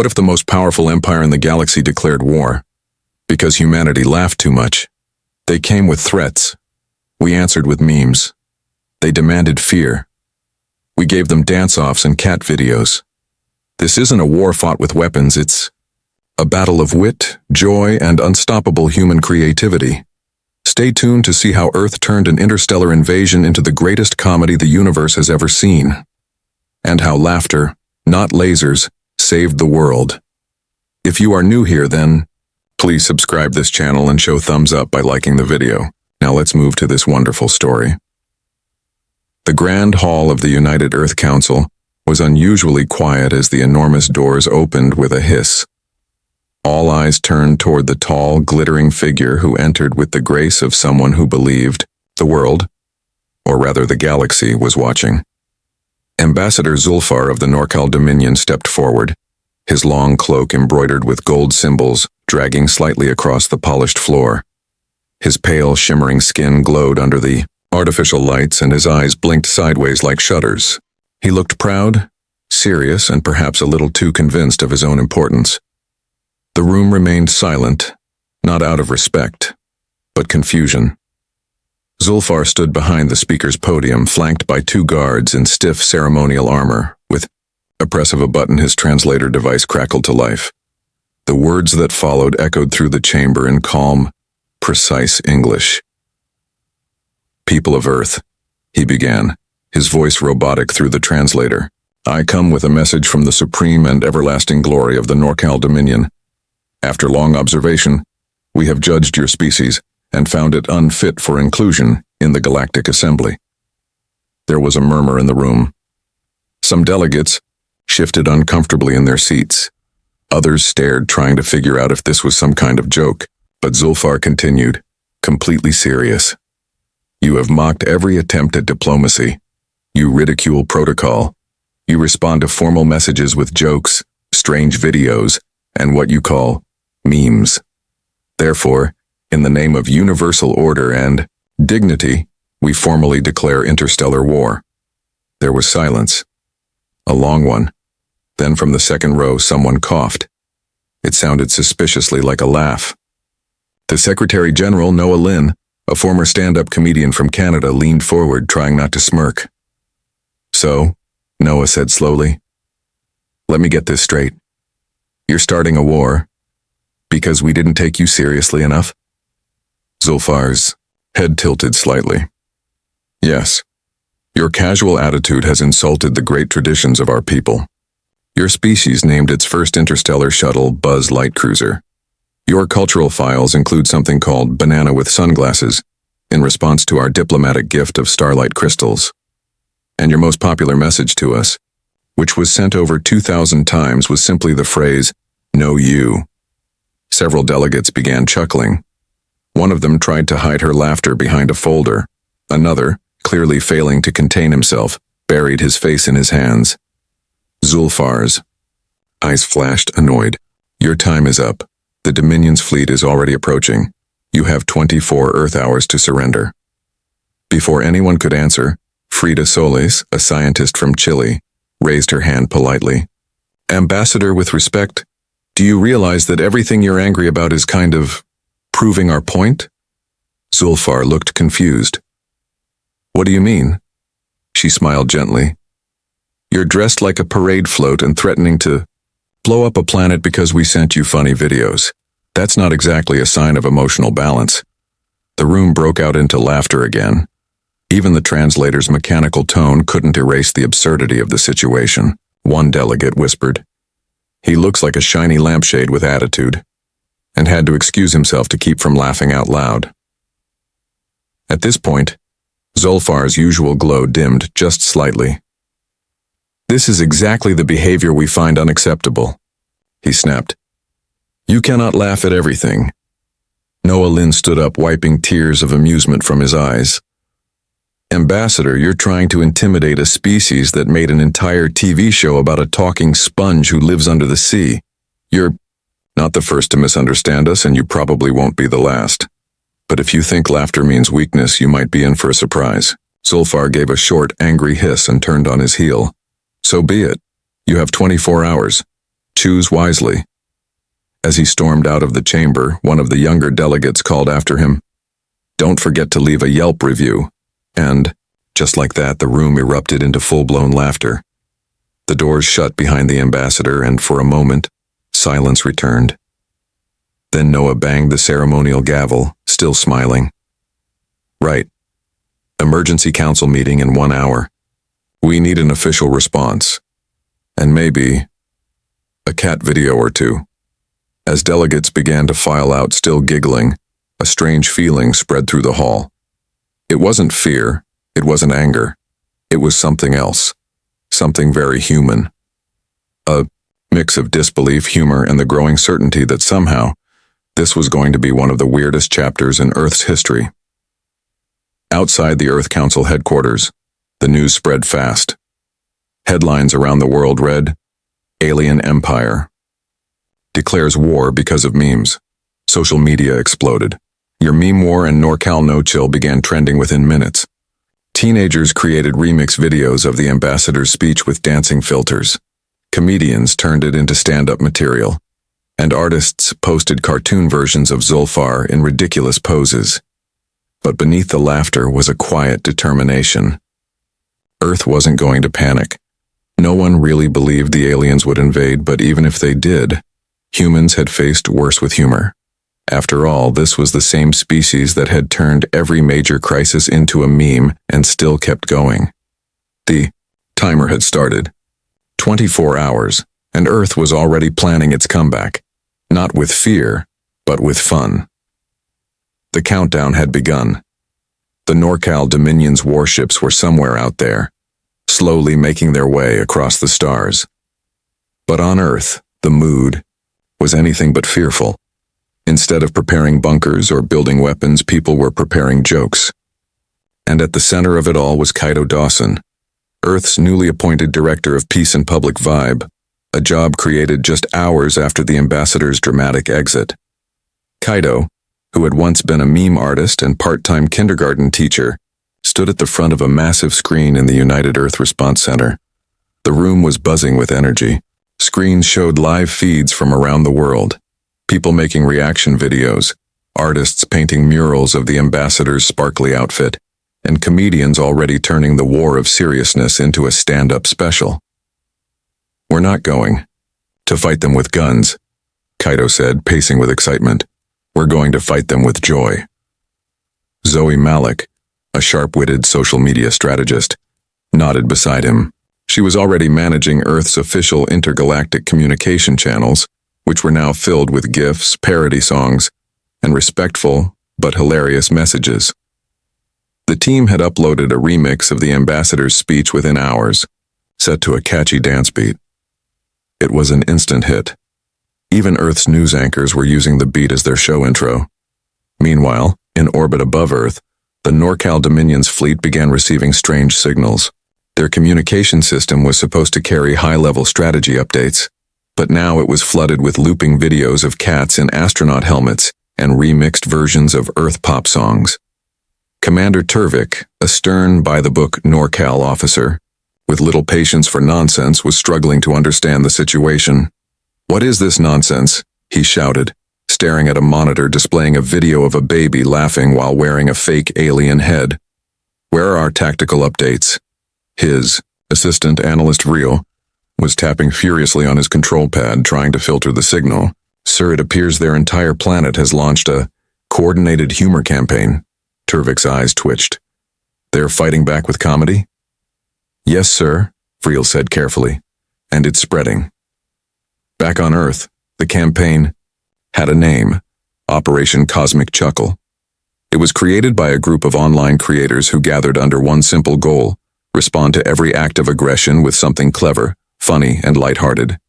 What if the most powerful empire in the galaxy declared war? Because humanity laughed too much. They came with threats. We answered with memes. They demanded fear. We gave them dance-offs and cat videos. This isn't a war fought with weapons, it's a battle of wit, joy, and unstoppable human creativity. Stay tuned to see how Earth turned an interstellar invasion into the greatest comedy the universe has ever seen. And how laughter, not lasers, saved the world. If you are new here, then please subscribe this channel and show thumbs up by liking the video. Now let's move to this wonderful story. The Grand Hall of the United Earth Council was unusually quiet as the enormous doors opened with a hiss. All eyes turned toward the tall, glittering figure who entered with the grace of someone who believed the world, or rather the galaxy, was watching. Ambassador Zulfar of the Norcal Dominion stepped forward, his long cloak embroidered with gold symbols dragging slightly across the polished floor. His pale, shimmering skin glowed under the artificial lights, and his eyes blinked sideways like shutters. He looked proud, serious, and perhaps a little too convinced of his own importance. The room remained silent, not out of respect, but confusion. Zulfar stood behind the speaker's podium, flanked by two guards in stiff ceremonial armor. With a press of a button, his translator device crackled to life. The words that followed echoed through the chamber in calm, precise English. "People of Earth," he began, his voice robotic through the translator. "I come with a message from the supreme and everlasting glory of the Norcal Dominion. After long observation, we have judged your species and found it unfit for inclusion in the Galactic Assembly." There was a murmur in the room. Some delegates shifted uncomfortably in their seats. Others stared, trying to figure out if this was some kind of joke. But Zulfar continued, completely serious. "You have mocked every attempt at diplomacy. You ridicule protocol. You respond to formal messages with jokes, strange videos, and what you call memes. Therefore, in the name of universal order and dignity, we formally declare interstellar war." There was silence. A long one. Then from the second row, someone coughed. It sounded suspiciously like a laugh. The Secretary General, Noah Lynn, a former stand-up comedian from Canada, leaned forward, trying not to smirk. "So," Noah said slowly, "let me get this straight. You're starting a war because we didn't take you seriously enough?" Zulfar's head tilted slightly. "Yes. Your casual attitude has insulted the great traditions of our people. Your species named its first interstellar shuttle Buzz Light Cruiser. Your cultural files include something called banana with sunglasses, in response to our diplomatic gift of starlight crystals. And your most popular message to us, which was sent over 2,000 times, was simply the phrase, 'No you.'" Several delegates began chuckling. One of them tried to hide her laughter behind a folder. Another, clearly failing to contain himself, buried his face in his hands. Zulfar's eyes flashed, annoyed. "Your time is up. The Dominion's fleet is already approaching. You have 24 Earth hours to surrender." Before anyone could answer, Frida Solis, a scientist from Chile, raised her hand politely. "Ambassador, with respect, do you realize that everything you're angry about is kind of proving our point?" Zulfar looked confused. "What do you mean?" She smiled gently. "You're dressed like a parade float and threatening to blow up a planet because we sent you funny videos. That's not exactly a sign of emotional balance." The room broke out into laughter again. Even the translator's mechanical tone couldn't erase the absurdity of the situation. One delegate whispered, "He looks like a shiny lampshade with attitude," and had to excuse himself to keep from laughing out loud. At this point, Zulfar's usual glow dimmed just slightly. "This is exactly the behavior we find unacceptable," he snapped. "You cannot laugh at everything." Noah Lynn stood up, wiping tears of amusement from his eyes. "Ambassador, you're trying to intimidate a species that made an entire TV show about a talking sponge who lives under the sea. You're not the first to misunderstand us, and you probably won't be the last. But if you think laughter means weakness, you might be in for a surprise." Zulfar gave a short, angry hiss and turned on his heel. "So be it. You have 24 hours. Choose wisely. As he stormed out of the chamber, one of the younger delegates called after him, "Don't forget to leave a Yelp review." And, just like that, the room erupted into full-blown laughter. The doors shut behind the ambassador, and for a moment, silence returned. Then Noah banged the ceremonial gavel, still smiling. "Right. Emergency council meeting in 1 hour. We need an official response. And maybe a cat video or two." As delegates began to file out, still giggling, a strange feeling spread through the hall. It wasn't fear, it wasn't anger. It was something else, something very human. A mix of disbelief, humor, and the growing certainty that somehow this was going to be one of the weirdest chapters in Earth's history. Outside the Earth Council headquarters, the news spread fast. Headlines around the world read, "Alien Empire declares war because of memes." Social media exploded. Your meme war and NorCal No Chill began trending within minutes. Teenagers created remix videos of the ambassador's speech with dancing filters. Comedians turned it into stand-up material. And artists posted cartoon versions of Zulfar in ridiculous poses. But beneath the laughter was a quiet determination. Earth wasn't going to panic. No one really believed the aliens would invade, but even if they did, humans had faced worse with humor. After all, this was the same species that had turned every major crisis into a meme and still kept going. The timer had started. 24 hours, and Earth was already planning its comeback. Not with fear, but with fun. The countdown had begun. The NorCal Dominion's warships were somewhere out there, slowly making their way across the stars. But on Earth, the mood was anything but fearful. Instead of preparing bunkers or building weapons, people were preparing jokes. And at the center of it all was Kaido Dawson, Earth's newly appointed Director of Peace and Public Vibe, a job created just hours after the ambassador's dramatic exit. Kaido, who had once been a meme artist and part-time kindergarten teacher, stood at the front of a massive screen in the United Earth Response Center. The room was buzzing with energy. Screens showed live feeds from around the world. People making reaction videos, artists painting murals of the ambassador's sparkly outfit, and comedians already turning the war of seriousness into a stand-up special. "We're not going to fight them with guns," Kaido said, pacing with excitement. "We're going to fight them with joy." Zoe Malik, a sharp-witted social media strategist, nodded beside him. She was already managing Earth's official intergalactic communication channels, which were now filled with GIFs, parody songs, and respectful but hilarious messages. The team had uploaded a remix of the ambassador's speech within hours, set to a catchy dance beat. It was an instant hit. Even Earth's news anchors were using the beat as their show intro. Meanwhile, in orbit above Earth, the NorCal Dominion's fleet began receiving strange signals. Their communication system was supposed to carry high-level strategy updates, but now it was flooded with looping videos of cats in astronaut helmets and remixed versions of Earth pop songs. Commander Turvik, a stern, by-the-book NorCal officer, with little patience for nonsense, was struggling to understand the situation. "What is this nonsense?" he shouted, staring at a monitor displaying a video of a baby laughing while wearing a fake alien head. "Where are our tactical updates?" His assistant analyst Rio was tapping furiously on his control pad, trying to filter the signal. "Sir, it appears their entire planet has launched a coordinated humor campaign." Turvik's eyes twitched. "They're fighting back with comedy?" "Yes, sir," Friel said carefully, "and it's spreading." Back on Earth, the campaign had a name, Operation Cosmic Chuckle. It was created by a group of online creators who gathered under one simple goal: respond to every act of aggression with something clever, funny, and lighthearted.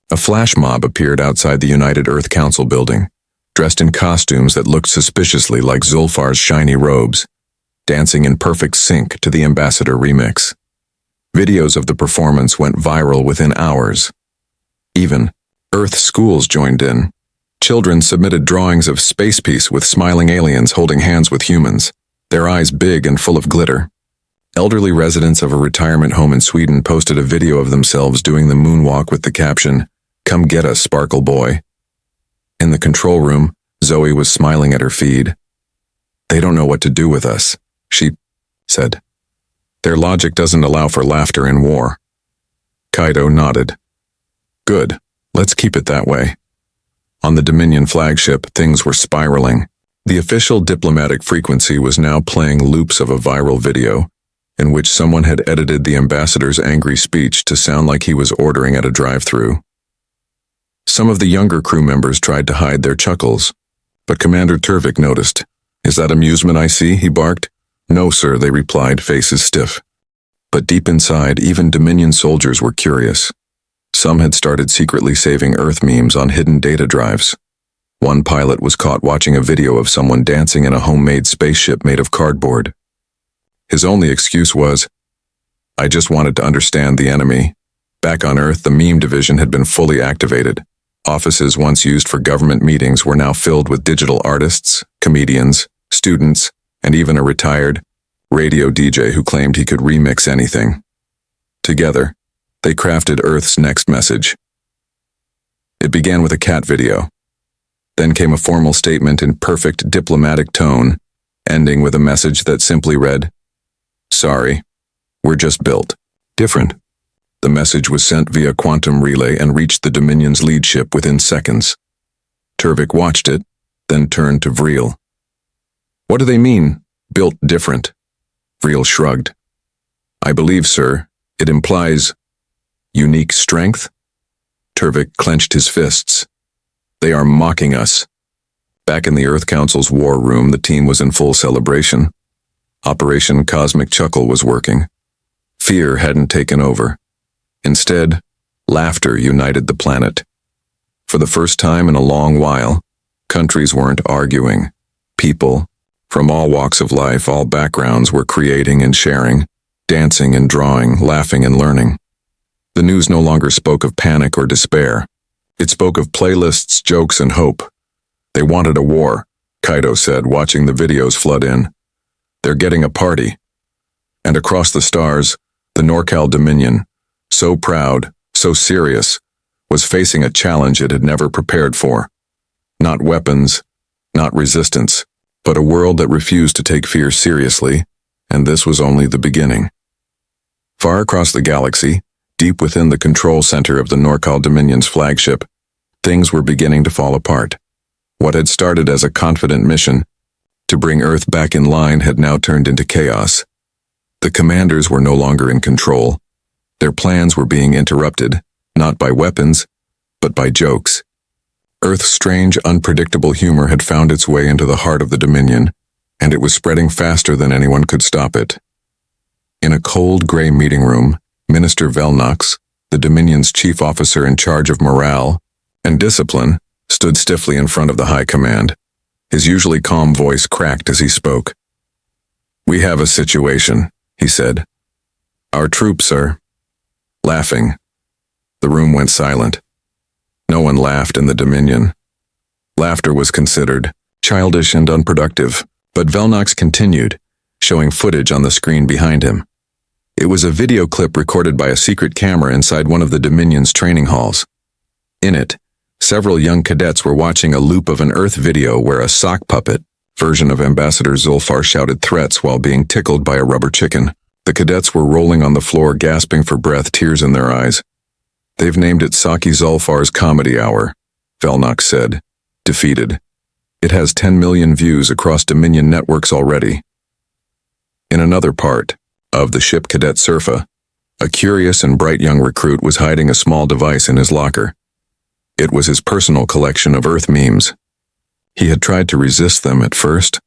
A flash mob appeared outside the United Earth Council building, dressed in costumes that looked suspiciously like Zulfar's shiny robes, dancing in perfect sync to the Ambassador remix. Videos of the performance went viral within hours. Even Earth schools joined in. Children submitted drawings of Space Peace with smiling aliens holding hands with humans, their eyes big and full of glitter. Elderly residents of a retirement home in Sweden posted a video of themselves doing the moonwalk with the caption, Come get us, Sparkle Boy. In the control room, Zoe was smiling at her feed. They don't know what to do with us, she said. Their logic doesn't allow for laughter in war. Kaido nodded. Good, let's keep it that way. On the Dominion flagship, things were spiraling. The official diplomatic frequency was now playing loops of a viral video, in which someone had edited the ambassador's angry speech to sound like he was ordering at a drive-thru. Some of the younger crew members tried to hide their chuckles, but Commander Turvik noticed. Is that amusement I see? He barked. No, sir, they replied, faces stiff. But deep inside, even Dominion soldiers were curious. Some had started secretly saving Earth memes on hidden data drives. One pilot was caught watching a video of someone dancing in a homemade spaceship made of cardboard. His only excuse was, I just wanted to understand the enemy. Back on Earth, the meme division had been fully activated. Offices once used for government meetings were now filled with digital artists, comedians, students, and even a retired radio DJ who claimed he could remix anything. Together, they crafted Earth's next message. It began with a cat video. Then came a formal statement in perfect diplomatic tone, ending with a message that simply read, Sorry, we're just built different. The message was sent via quantum relay and reached the Dominion's lead ship within seconds. Turvik watched it, then turned to Vreel. What do they mean, built different? Vreel shrugged. I believe, sir, it implies unique strength? Turvik clenched his fists. They are mocking us. Back in the Earth Council's war room, the team was in full celebration. Operation Cosmic Chuckle was working. Fear hadn't taken over. Instead, laughter united the planet. For the first time in a long while, countries weren't arguing. People, from all walks of life, all backgrounds, were creating and sharing, dancing and drawing, laughing and learning. The news no longer spoke of panic or despair. It spoke of playlists, jokes, and hope. They wanted a war, Kaido said, watching the videos flood in. They're getting a party. And across the stars, the NorCal Dominion, so proud, so serious, was facing a challenge it had never prepared for. Not weapons, not resistance, but a world that refused to take fear seriously, and this was only the beginning. Far across the galaxy, deep within the control center of the NorCal Dominion's flagship, things were beginning to fall apart. What had started as a confident mission to bring Earth back in line had now turned into chaos. The commanders were no longer in control. Their plans were being interrupted, not by weapons, but by jokes. Earth's strange, unpredictable humor had found its way into the heart of the Dominion, and it was spreading faster than anyone could stop it. In a cold, gray meeting room, Minister Velnox, the Dominion's chief officer in charge of morale and discipline, stood stiffly in front of the high command. His usually calm voice cracked as he spoke. We have a situation, he said. Our troops are laughing. The room went silent. No one laughed in the Dominion. Laughter was considered childish and unproductive, but Velnox continued, showing footage on the screen behind him. It was a video clip recorded by a secret camera inside one of the Dominion's training halls. In it, several young cadets were watching a loop of an Earth video where a sock puppet version of Ambassador Zulfar shouted threats while being tickled by a rubber chicken. The cadets were rolling on the floor, gasping for breath, tears in their eyes. They've named it Saki Zulfar's Comedy Hour, Velnox said, defeated. It has 10 million views across Dominion networks already. In another part of the ship Cadet Surfa, a curious and bright young recruit was hiding a small device in his locker. It was his personal collection of Earth memes. He had tried to resist them at first,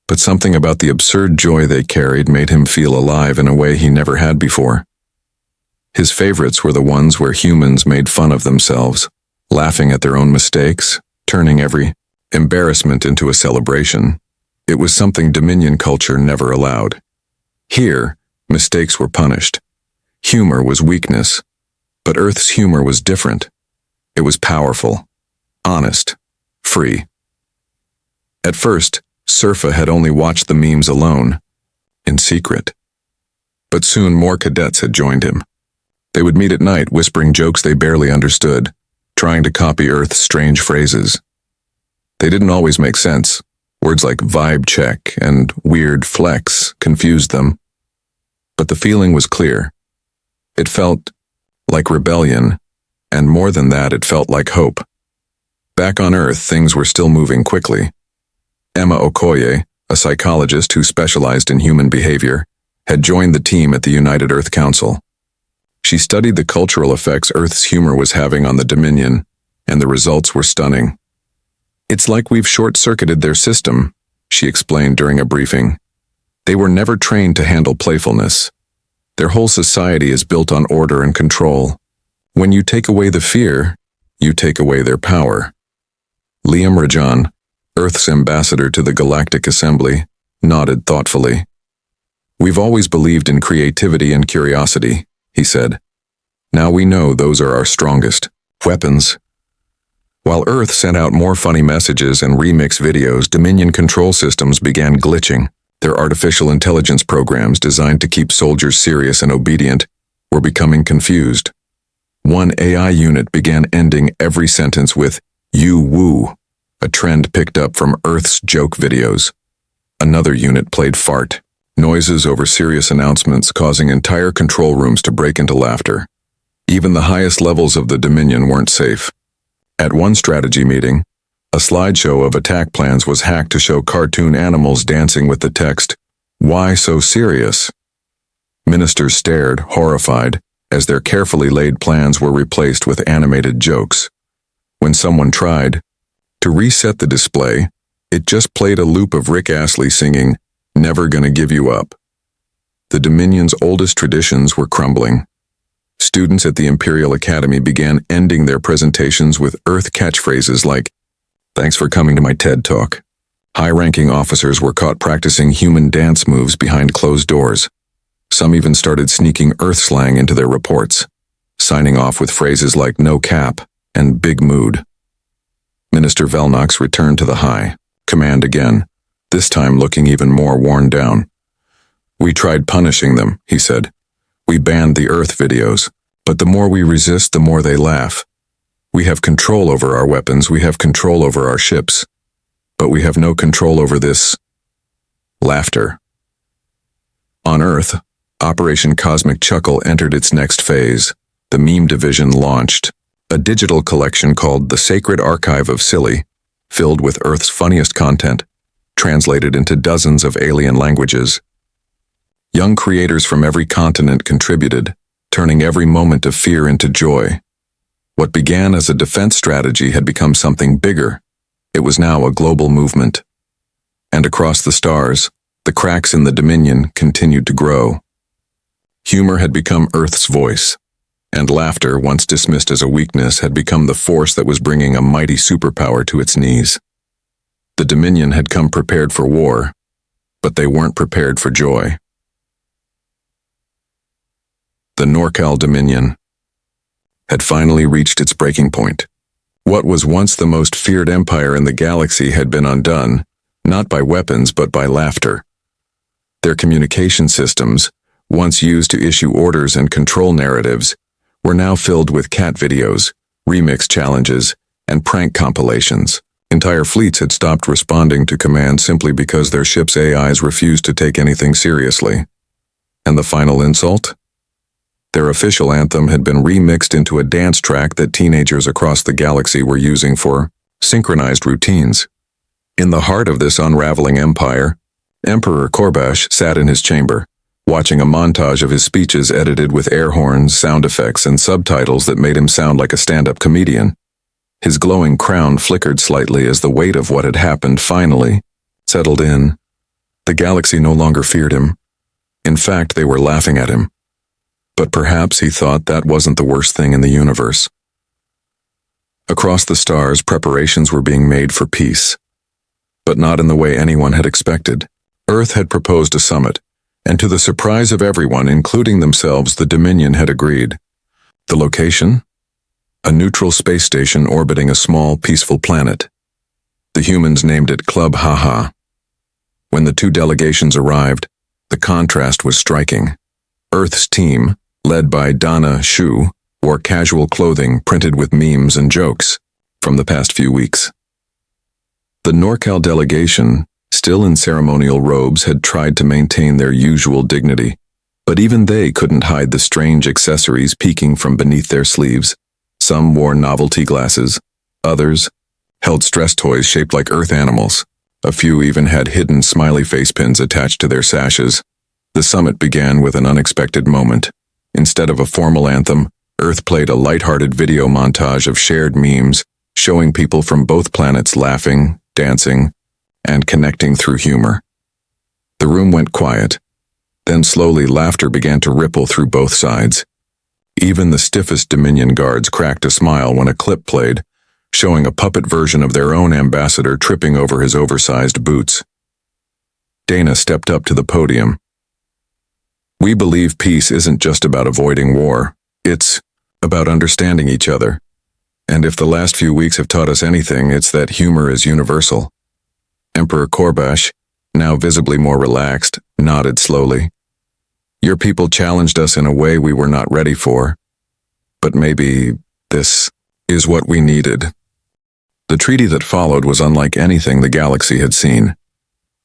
but something about the absurd joy they carried made him feel alive in a way he never had before. His favorites were the ones where humans made fun of themselves, laughing at their own mistakes, turning every embarrassment into a celebration. It was something Dominion culture never allowed. Here, mistakes were punished. Humor was weakness, but Earth's humor was different. It was powerful, honest, free. At first, Surfa had only watched the memes alone, in secret. But soon more cadets had joined him. They would meet at night, whispering jokes they barely understood, trying to copy Earth's strange phrases. They didn't always make sense. Words like vibe check and weird flex confused them. But the feeling was clear. It felt like rebellion, and more than that, it felt like hope. Back on Earth, things were still moving quickly. Emma Okoye, a psychologist who specialized in human behavior, had joined the team at the United Earth Council. She studied the cultural effects Earth's humor was having on the Dominion, and the results were stunning. "It's like we've short-circuited their system," she explained during a briefing. "They were never trained to handle playfulness. Their whole society is built on order and control. When you take away the fear, you take away their power." Liam Rajan, Earth's ambassador to the Galactic Assembly, nodded thoughtfully. "We've always believed in creativity and curiosity," he said. "Now we know those are our strongest weapons." While Earth sent out more funny messages and remix videos, Dominion control systems began glitching. Their artificial intelligence programs, designed to keep soldiers serious and obedient, were becoming confused. One AI unit began ending every sentence with "you woo," a trend picked up from Earth's joke videos. Another unit played fart noises over serious announcements, causing entire control rooms to break into laughter. Even the highest levels of the Dominion weren't safe. At one strategy meeting, a slideshow of attack plans was hacked to show cartoon animals dancing with the text, "Why so serious?" Ministers stared, horrified, as their carefully laid plans were replaced with animated jokes. When someone tried to reset the display, it just played a loop of Rick Astley singing, "Never Gonna Give You Up." The Dominion's oldest traditions were crumbling. Students at the Imperial Academy began ending their presentations with Earth catchphrases like, "Thanks for coming to my TED Talk." High-ranking officers were caught practicing human dance moves behind closed doors. Some even started sneaking Earth slang into their reports, signing off with phrases like "no cap" and "big mood." Minister Velnox returned to the high command again, this time looking even more worn down. "We tried punishing them," he said. "We banned the Earth videos, but the more we resist, the more they laugh. We have control over our weapons, we have control over our ships, but we have no control over this laughter." On Earth, Operation Cosmic Chuckle entered its next phase. The meme division launched a digital collection called The Sacred Archive of Silly, filled with Earth's funniest content, translated into dozens of alien languages. Young creators from every continent contributed, turning every moment of fear into joy. What began as a defense strategy had become something bigger. It was now a global movement. And across the stars, the cracks in the Dominion continued to grow. Humor had become Earth's voice, and laughter, once dismissed as a weakness, had become the force that was bringing a mighty superpower to its knees. The Dominion had come prepared for war, but they weren't prepared for joy. The Norcal Dominion had finally reached its breaking point. What was once the most feared empire in the galaxy had been undone, not by weapons but by laughter. Their communication systems, once used to issue orders and control narratives, were now filled with cat videos, remix challenges, and prank compilations. Entire fleets had stopped responding to commands simply because their ships' AIs refused to take anything seriously. And the final insult? Their official anthem had been remixed into a dance track that teenagers across the galaxy were using for synchronized routines. In the heart of this unraveling empire, Emperor Korbash sat in his chamber, watching a montage of his speeches edited with air horns, sound effects, and subtitles that made him sound like a stand-up comedian. His glowing crown flickered slightly as the weight of what had happened finally settled in. The galaxy no longer feared him. In fact, they were laughing at him. But perhaps he thought that wasn't the worst thing in the universe. Across the stars, preparations were being made for peace. But not in the way anyone had expected. Earth had proposed a summit, and to the surprise of everyone, including themselves, the Dominion had agreed. The location? A neutral space station orbiting a small, peaceful planet. The humans named it Club Haha. When the two delegations arrived, the contrast was striking. Earth's team, led by Dana Shu, wore casual clothing printed with memes and jokes from the past few weeks. The NorCal delegation, still in ceremonial robes, had tried to maintain their usual dignity, but even they couldn't hide the strange accessories peeking from beneath their sleeves. Some wore novelty glasses, others held stress toys shaped like earth animals. A few even had hidden smiley face pins attached to their sashes. The summit began with an unexpected moment. Instead of a formal anthem, Earth played a lighthearted video montage of shared memes, showing people from both planets laughing, dancing, and connecting through humor. The room went quiet. Then slowly laughter began to ripple through both sides. Even the stiffest Dominion guards cracked a smile when a clip played, showing a puppet version of their own ambassador tripping over his oversized boots. Dana stepped up to the podium. "We believe peace isn't just about avoiding war. It's about understanding each other. And if the last few weeks have taught us anything, it's that humor is universal." Emperor Korbash, now visibly more relaxed, nodded slowly. "Your people challenged us in a way we were not ready for. But maybe this is what we needed." The treaty that followed was unlike anything the galaxy had seen.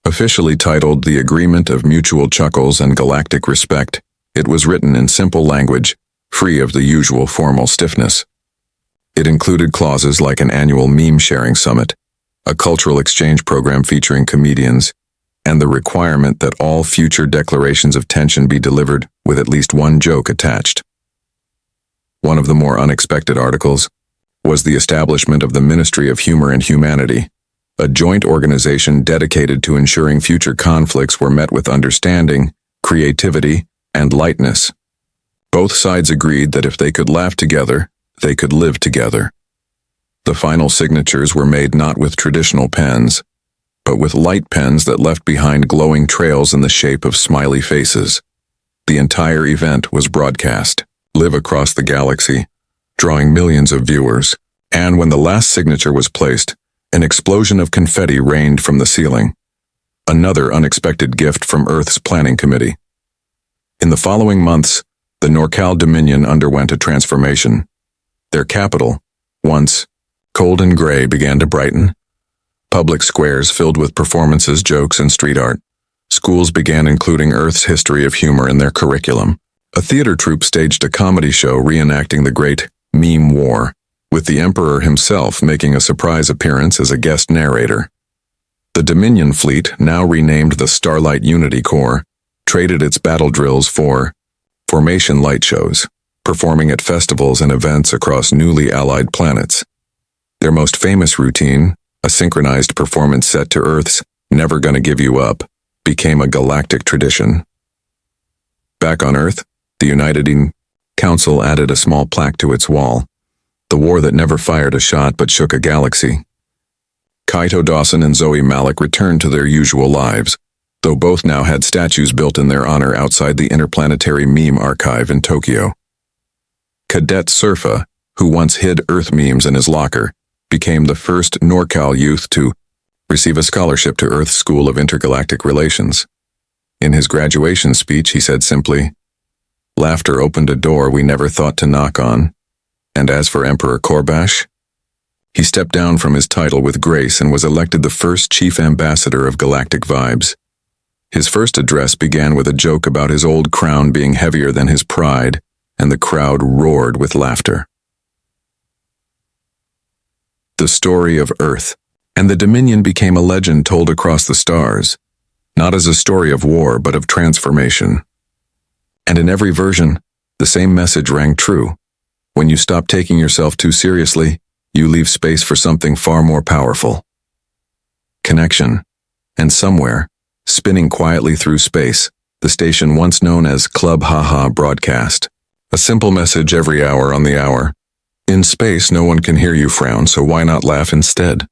Officially titled the Agreement of Mutual Chuckles and Galactic Respect, it was written in simple language, free of the usual formal stiffness. It included clauses like an annual meme-sharing summit, a cultural exchange program featuring comedians, and the requirement that all future declarations of tension be delivered with at least one joke attached. One of the more unexpected articles was the establishment of the Ministry of Humor and Humanity, a joint organization dedicated to ensuring future conflicts were met with understanding, creativity, and lightness. Both sides agreed that if they could laugh together, they could live together. The final signatures were made not with traditional pens, but with light pens that left behind glowing trails in the shape of smiley faces. The entire event was broadcast, live across the galaxy, drawing millions of viewers, and when the last signature was placed, an explosion of confetti rained from the ceiling. Another unexpected gift from Earth's planning committee. In the following months, the NorCal Dominion underwent a transformation. Their capital, once cold and gray, began to brighten. Public squares filled with performances, jokes, and street art. Schools began including Earth's history of humor in their curriculum. A theater troupe staged a comedy show reenacting the Great Meme War, with the Emperor himself making a surprise appearance as a guest narrator. The Dominion fleet, now renamed the Starlight Unity Corps, traded its battle drills for formation light shows, performing at festivals and events across newly allied planets. Their most famous routine, a synchronized performance set to Earth's "Never Gonna Give You Up," became a galactic tradition. Back on Earth, the United Council added a small plaque to its wall, "The war that never fired a shot but shook a galaxy." Kaito Dawson and Zoe Malik returned to their usual lives, though both now had statues built in their honor outside the Interplanetary Meme Archive in Tokyo. Cadet Surfa, who once hid Earth memes in his locker, became the first NorCal youth to receive a scholarship to Earth's School of Intergalactic Relations. In his graduation speech, he said simply, "Laughter opened a door we never thought to knock on." And as for Emperor Korbash, he stepped down from his title with grace and was elected the first chief ambassador of Galactic Vibes. His first address began with a joke about his old crown being heavier than his pride, and the crowd roared with laughter. The story of Earth and the Dominion became a legend told across the stars, not as a story of war but of transformation. And in every version, the same message rang true. When you stop taking yourself too seriously, you leave space for something far more powerful. Connection. And somewhere, spinning quietly through space, the station once known as Club Haha broadcast. A simple message every hour on the hour. In space, no one can hear you frown, so why not laugh instead?